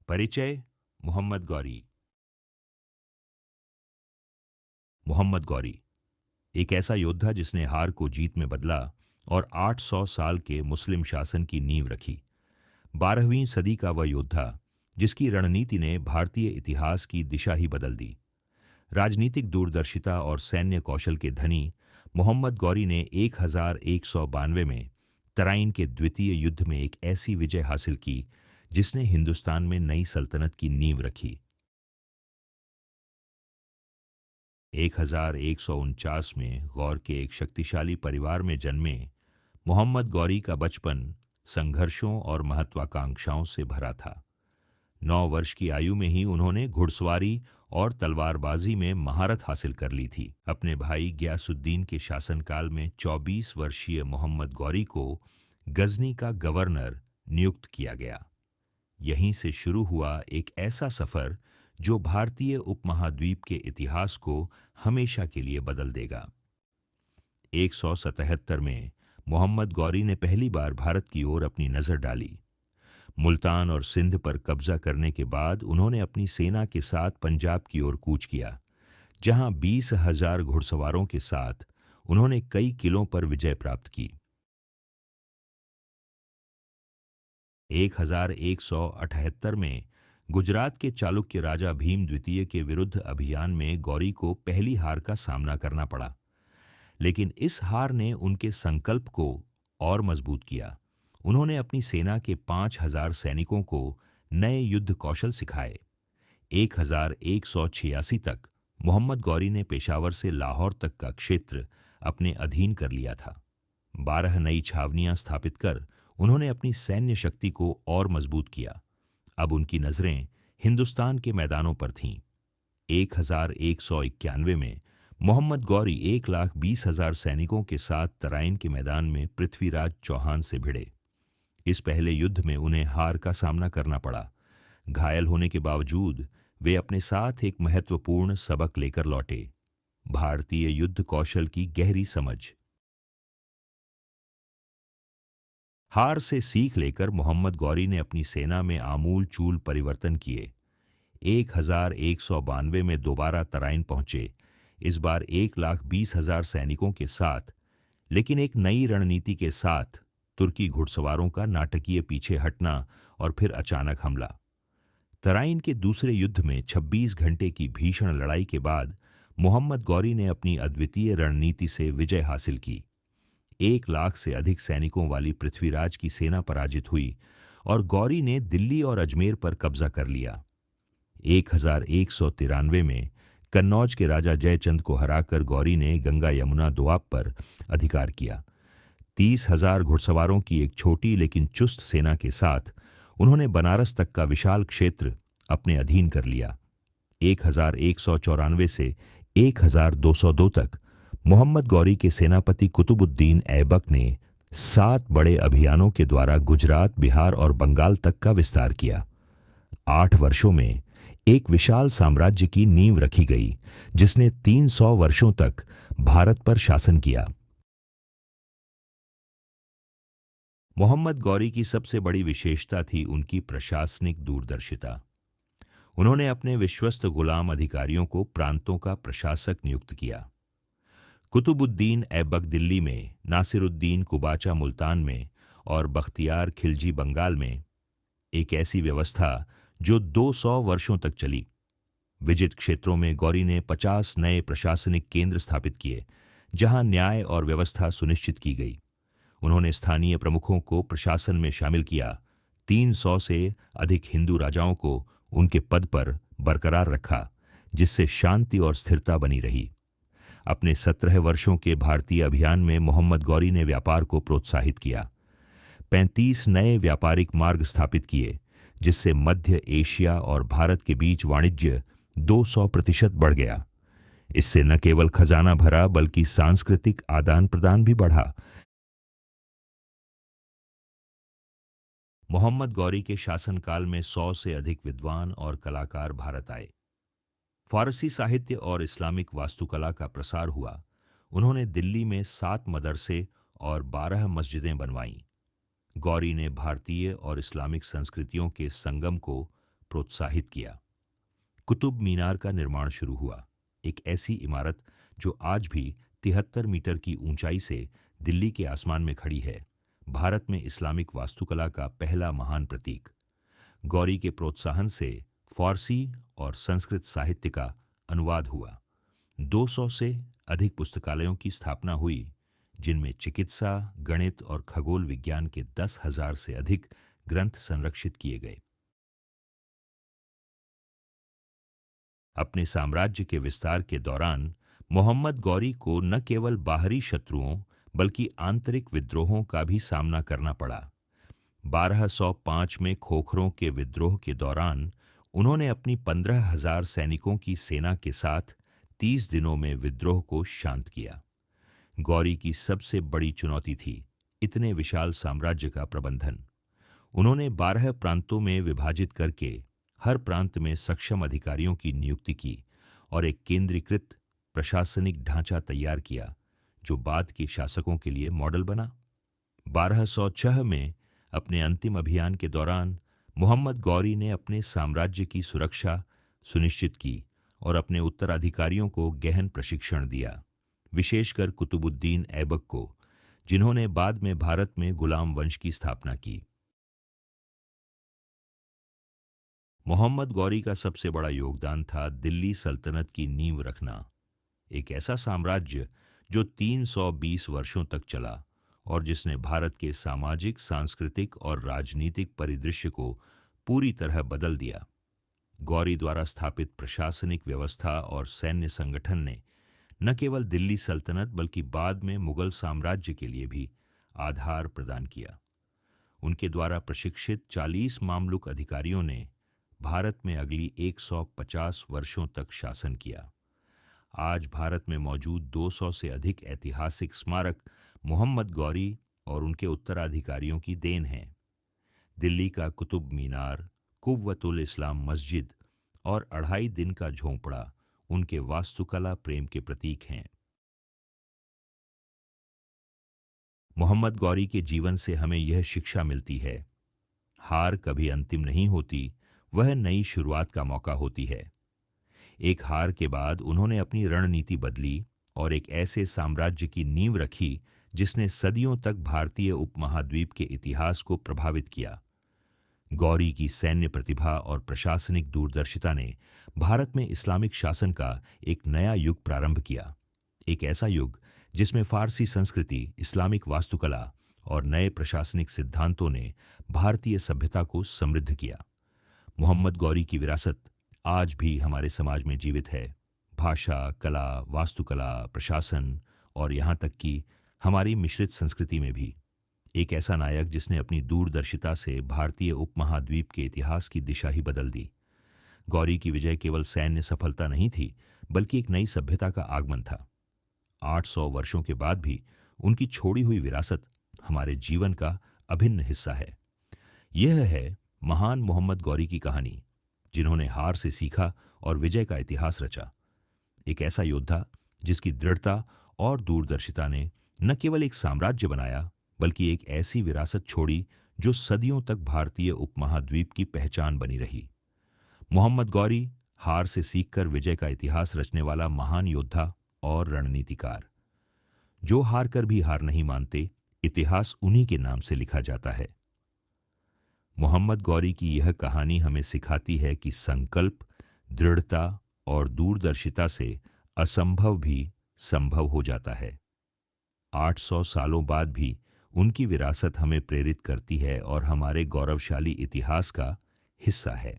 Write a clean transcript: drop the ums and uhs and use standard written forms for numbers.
परिचय। मोहम्मद गौरी। मोहम्मद गौरी एक ऐसा योद्धा जिसने हार को जीत में बदला और 800 साल के मुस्लिम शासन की नींव रखी। 12वीं सदी का वह योद्धा जिसकी रणनीति ने भारतीय इतिहास की दिशा ही बदल दी। राजनीतिक दूरदर्शिता और सैन्य कौशल के धनी मोहम्मद गौरी ने 1192 में तराइन के द्वितीय युद्ध में एक ऐसी विजय हासिल की जिसने हिंदुस्तान में नई सल्तनत की नींव रखी। 1149 में गौर के एक शक्तिशाली परिवार में जन्मे मोहम्मद गौरी का बचपन संघर्षों और महत्वाकांक्षाओं से भरा था। 9 वर्ष की आयु में ही उन्होंने घुड़सवारी और तलवारबाजी में महारत हासिल कर ली थी। अपने भाई गयासुद्दीन के शासनकाल में 24 वर्षीय मोहम्मद गौरी को गजनी का गवर्नर नियुक्त किया गया। यहीं से शुरू हुआ एक ऐसा सफर जो भारतीय उपमहाद्वीप के इतिहास को हमेशा के लिए बदल देगा। 177 में मोहम्मद गौरी ने पहली बार भारत की ओर अपनी नजर डाली। मुल्तान और सिंध पर कब्जा करने के बाद उन्होंने अपनी सेना के साथ पंजाब की ओर कूच किया, जहां 20,000 घुड़सवारों के साथ उन्होंने कई किलों पर विजय प्राप्त की। 1178 में गुजरात के चालुक्य राजा भीम द्वितीय के विरुद्ध अभियान में गौरी को पहली हार का सामना करना पड़ा, लेकिन इस हार ने उनके संकल्प को और मजबूत किया। उन्होंने अपनी सेना के 5,000 सैनिकों को नए युद्ध कौशल सिखाए। 1186 तक मोहम्मद गौरी ने पेशावर से लाहौर तक का क्षेत्र अपने अधीन कर लिया था। 12 नई छावनियां स्थापित कर उन्होंने अपनी सैन्य शक्ति को और मजबूत किया। अब उनकी नजरें हिंदुस्तान के मैदानों पर थीं। 1191 में मोहम्मद गौरी 1,20,000 सैनिकों के साथ तराइन के मैदान में पृथ्वीराज चौहान से भिड़े। इस पहले युद्ध में उन्हें हार का सामना करना पड़ा। घायल होने के बावजूद वे अपने साथ एक महत्वपूर्ण सबक लेकर लौटे, भारतीय युद्ध कौशल की गहरी समझ। हार से सीख लेकर मोहम्मद गौरी ने अपनी सेना में आमूल चूल परिवर्तन किए। 1192 में दोबारा तराइन पहुंचे, इस बार 1,20,000 सैनिकों के साथ, लेकिन एक नई रणनीति के साथ। तुर्की घुड़सवारों का नाटकीय पीछे हटना और फिर अचानक हमला। तराइन के दूसरे युद्ध में 26 घंटे की भीषण लड़ाई के बाद मोहम्मद गौरी ने अपनी अद्वितीय रणनीति से विजय हासिल की। 1,00,000 से अधिक सैनिकों वाली पृथ्वीराज की सेना पराजित हुई और गौरी ने दिल्ली और अजमेर पर कब्जा कर लिया। 1193 में कन्नौज के राजा जयचंद को हराकर गौरी ने गंगा यमुना दोआब पर अधिकार किया। 30,000 घुड़सवारों की एक छोटी लेकिन चुस्त सेना के साथ उन्होंने बनारस तक का विशाल क्षेत्र अपने अधीन कर लिया। 1194 से 1202 तक मोहम्मद गौरी के सेनापति कुतुबुद्दीन ऐबक ने 7 बड़े अभियानों के द्वारा गुजरात, बिहार और बंगाल तक का विस्तार किया। 8 वर्षों में एक विशाल साम्राज्य की नींव रखी गई, जिसने 300 वर्षों तक भारत पर शासन किया। मोहम्मद गौरी की सबसे बड़ी विशेषता थी उनकी प्रशासनिक दूरदर्शिता। उन्होंने अपने विश्वस्त गुलाम अधिकारियों को प्रांतों का प्रशासक नियुक्त किया। कुतुबुद्दीन ऐबक दिल्ली में, नासिरुद्दीन कुबाचा मुल्तान में और बख्तियार खिलजी बंगाल में। एक ऐसी व्यवस्था जो 200 वर्षों तक चली। विजित क्षेत्रों में गौरी ने 50 नए प्रशासनिक केंद्र स्थापित किए, जहां न्याय और व्यवस्था सुनिश्चित की गई। उन्होंने स्थानीय प्रमुखों को प्रशासन में शामिल किया। 300 से अधिक हिंदू राजाओं को उनके पद पर बरकरार रखा, जिससे शांति और स्थिरता बनी रही। अपने 17 वर्षों के भारतीय अभियान में मोहम्मद गौरी ने व्यापार को प्रोत्साहित किया। 35 नए व्यापारिक मार्ग स्थापित किए, जिससे मध्य एशिया और भारत के बीच वाणिज्य 200% बढ़ गया। इससे न केवल खजाना भरा बल्कि सांस्कृतिक आदान प्रदान भी बढ़ा। मोहम्मद गौरी के शासनकाल में 100 से अधिक विद्वान और कलाकार भारत आए। फारसी साहित्य और इस्लामिक वास्तुकला का प्रसार हुआ। उन्होंने दिल्ली में 7 मदरसे और 12 मस्जिदें बनवाईं। गौरी ने भारतीय और इस्लामिक संस्कृतियों के संगम को प्रोत्साहित किया। कुतुब मीनार का निर्माण शुरू हुआ, एक ऐसी इमारत जो आज भी 73 मीटर की ऊंचाई से दिल्ली के आसमान में खड़ी है, भारत में इस्लामिक वास्तुकला का पहला महान प्रतीक। गौरी के प्रोत्साहन से फारसी और संस्कृत साहित्य का अनुवाद हुआ। 200 से अधिक पुस्तकालयों की स्थापना हुई, जिनमें चिकित्सा, गणित और खगोल विज्ञान के 10,000 से अधिक ग्रंथ संरक्षित किए गए। अपने साम्राज्य के विस्तार के दौरान मोहम्मद गौरी को न केवल बाहरी शत्रुओं बल्कि आंतरिक विद्रोहों का भी सामना करना पड़ा। 1205 में खोखरों के विद्रोह के दौरान उन्होंने अपनी 15,000 सैनिकों की सेना के साथ 30 दिनों में विद्रोह को शांत किया। गौरी की सबसे बड़ी चुनौती थी इतने विशाल साम्राज्य का प्रबंधन। उन्होंने 12 प्रांतों में विभाजित करके हर प्रांत में सक्षम अधिकारियों की नियुक्ति की और एक केंद्रीकृत प्रशासनिक ढांचा तैयार किया, जो बाद के शासकों के लिए मॉडल बना। 1206 में अपने अंतिम अभियान के दौरान मोहम्मद गौरी ने अपने साम्राज्य की सुरक्षा सुनिश्चित की और अपने उत्तराधिकारियों को गहन प्रशिक्षण दिया, विशेषकर कुतुबुद्दीन ऐबक को, जिन्होंने बाद में भारत में गुलाम वंश की स्थापना की। मोहम्मद गौरी का सबसे बड़ा योगदान था दिल्ली सल्तनत की नींव रखना, एक ऐसा साम्राज्य जो 320 वर्षों तक चला और जिसने भारत के सामाजिक, सांस्कृतिक और राजनीतिक परिदृश्य को पूरी तरह बदल दिया। गौरी द्वारा स्थापित प्रशासनिक व्यवस्था और सैन्य संगठन ने न केवल दिल्ली सल्तनत बल्कि बाद में मुगल साम्राज्य के लिए भी आधार प्रदान किया। उनके द्वारा प्रशिक्षित 40 मामलुक अधिकारियों ने भारत में अगली 150 वर्षों तक शासन किया। आज भारत में मौजूद 200 से अधिक ऐतिहासिक स्मारक मोहम्मद गौरी और उनके उत्तराधिकारियों की देन हैं। दिल्ली का कुतुब मीनार, कुव्वतुल इस्लाम मस्जिद और 2.5 दिन का झोंपड़ा उनके वास्तुकला प्रेम के प्रतीक हैं। मोहम्मद गौरी के जीवन से हमें यह शिक्षा मिलती है, हार कभी अंतिम नहीं होती, वह नई शुरुआत का मौका होती है। एक हार के बाद उन्होंने अपनी रणनीति बदली और एक ऐसे साम्राज्य की नींव रखी जिसने सदियों तक भारतीय उपमहाद्वीप के इतिहास को प्रभावित किया। गौरी की सैन्य प्रतिभा और प्रशासनिक दूरदर्शिता ने भारत में इस्लामिक शासन का एक नया युग प्रारंभ किया, एक ऐसा युग जिसमें फारसी संस्कृति, इस्लामिक वास्तुकला और नए प्रशासनिक सिद्धांतों ने भारतीय सभ्यता को समृद्ध किया। मोहम्मद गौरी की विरासत आज भी हमारे समाज में जीवित है। भाषा, कला, वास्तुकला, प्रशासन और यहाँ तक कि हमारी मिश्रित संस्कृति में भी। एक ऐसा नायक जिसने अपनी दूरदर्शिता से भारतीय उपमहाद्वीप के इतिहास की दिशा ही बदल दी। गौरी की विजय केवल सैन्य सफलता नहीं थी, बल्कि एक नई सभ्यता का आगमन था। 800 वर्षों के बाद भी उनकी छोड़ी हुई विरासत हमारे जीवन का अभिन्न हिस्सा है। यह है महान मोहम्मद गौरी की कहानी, जिन्होंने हार से सीखा और विजय का इतिहास रचा। एक ऐसा योद्धा जिसकी दृढ़ता और दूरदर्शिता ने न केवल एक साम्राज्य बनाया, बल्कि एक ऐसी विरासत छोड़ी जो सदियों तक भारतीय उपमहाद्वीप की पहचान बनी रही। मोहम्मद गौरी हार से सीखकर विजय का इतिहास रचने वाला महान योद्धा और रणनीतिकार, जो हार कर भी हार नहीं मानते, इतिहास उन्हीं के नाम से लिखा जाता है। मोहम्मद गौरी की यह कहानी हमें सिखाती है कि संकल्प, दृढ़ता और दूरदर्शिता से असंभव भी संभव हो जाता है। 800 सालों बाद भी उनकी विरासत हमें प्रेरित करती है और हमारे गौरवशाली इतिहास का हिस्सा है।